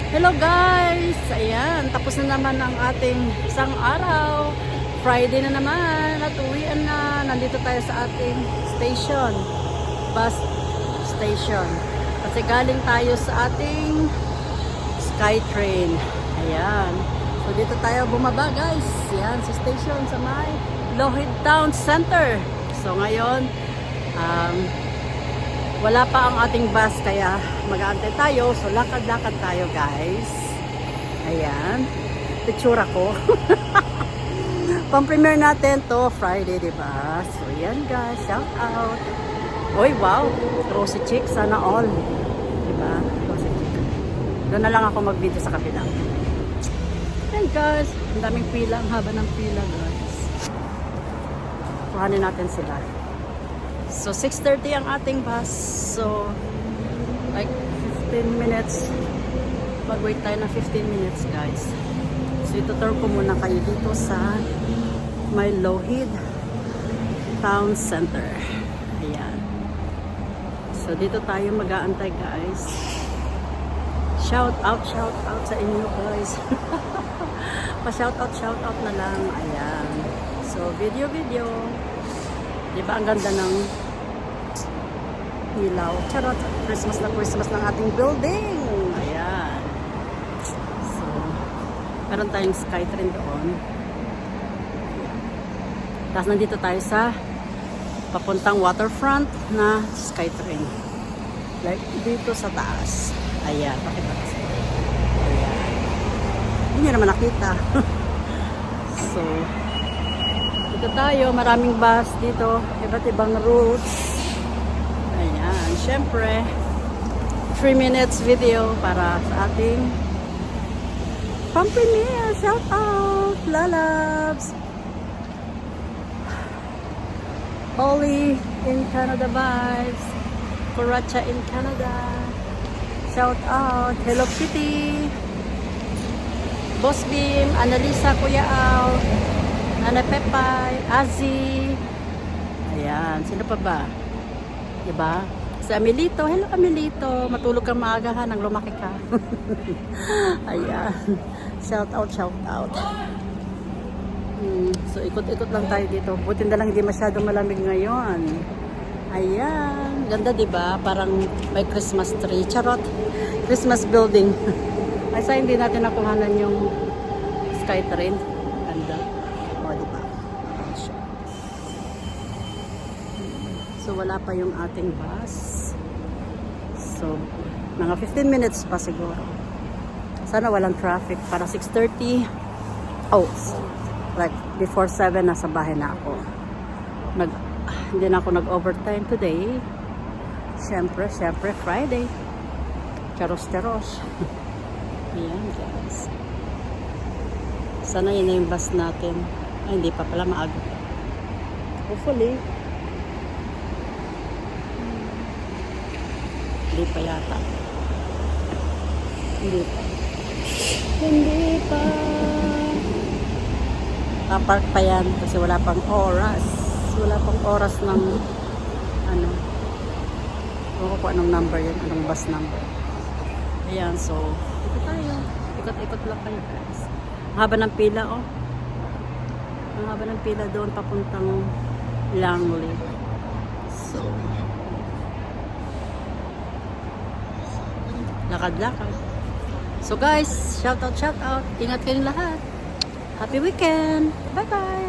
Hello guys! Ayan, tapos na naman ang ating isang araw. Friday na naman at uwian na. Nandito tayo sa ating station. Bus station. Kasi galing tayo sa ating SkyTrain. Ayan. So dito tayo bumaba guys. Ayan, sa station sa may Lougheed Town Center. So ngayon, wala pa ang ating bus kaya mag-aantay tayo. So lakad-lakad tayo guys. Ayan. Picture ko. Pang-premiere natin to Friday, diba? So yan guys. Shout out. Oy wow. Rosy chick. Sana all. Diba? Rosy chick. Doon na lang ako mag-video sa kabila. Yan guys. Ang daming pila. Ang haba ng pila guys. Kuhanin natin sila. So, 6:30 ang ating bus. So, like 15 minutes. Mag-wait tayo na 15 minutes, guys. So, itutur ko muna kayo dito sa may Lougheed Town Center. Ayan. So, dito tayo mag-aantay, guys. Shout out sa inyo, guys. Pa-shout out na lang. Ayan. So, video. Diba ang ganda ng ilaw? Charot! Christmas ng ating building! Ayan. So, meron tayong SkyTrain doon. Tapos nandito tayo sa papuntang waterfront na SkyTrain. Like dito sa taas. Ayan. Pakita ko sa inyo. Ayan. Hindi nyo naman nakita. So, dito tayo, maraming bus dito, iba't ibang routes. Ayan, syempre 3 minutes video para sa ating pang-premiere. Shout out, lalabs. Holly in Canada vibes. Kuracha in Canada. Shout out, Hello Kitty. Boss Beam, Annalisa, Kuya Al, Ana Pepay, Azzy. Ayan, sino pa ba? Diba? Si Amelito. Hello Amelito. Matulog kang maaga ha, nang lumaki ka. Ayan. Shout out. So, ikot-ikot lang tayo dito. Buti na lang hindi masyadong malamig ngayon. Ayan. Ganda diba? Parang may Christmas tree. Charot. Christmas building. Ay, sa hindi natin nakuhanan yung SkyTrain. Ganda. So wala pa yung ating bus. So mga 15 minutes pa siguro. Sana walang traffic para 6:30. Oh, like before 7 nasa bahay na ako. Hindi na ako nag-overtime today. Siyempre Friday. Charos. Ayan guys. Sana yun na yung bus natin. Ay, hindi pa pala maaga. Hopefully. Hindi pa yata. Hindi pa. Kapark pa yan kasi wala pang oras. Wala pang oras ng ano. Ewan ko kung anong number yan. Anong bus number. Ayan, so ito tayo. Ikot-ikot lang kayo guys. Ang haba ng pila, oh. Ang haba ng pila doon papuntang Langley. So, lakad-lakad. So guys, shout out. Ingat kayong lahat. Happy weekend. Bye-bye.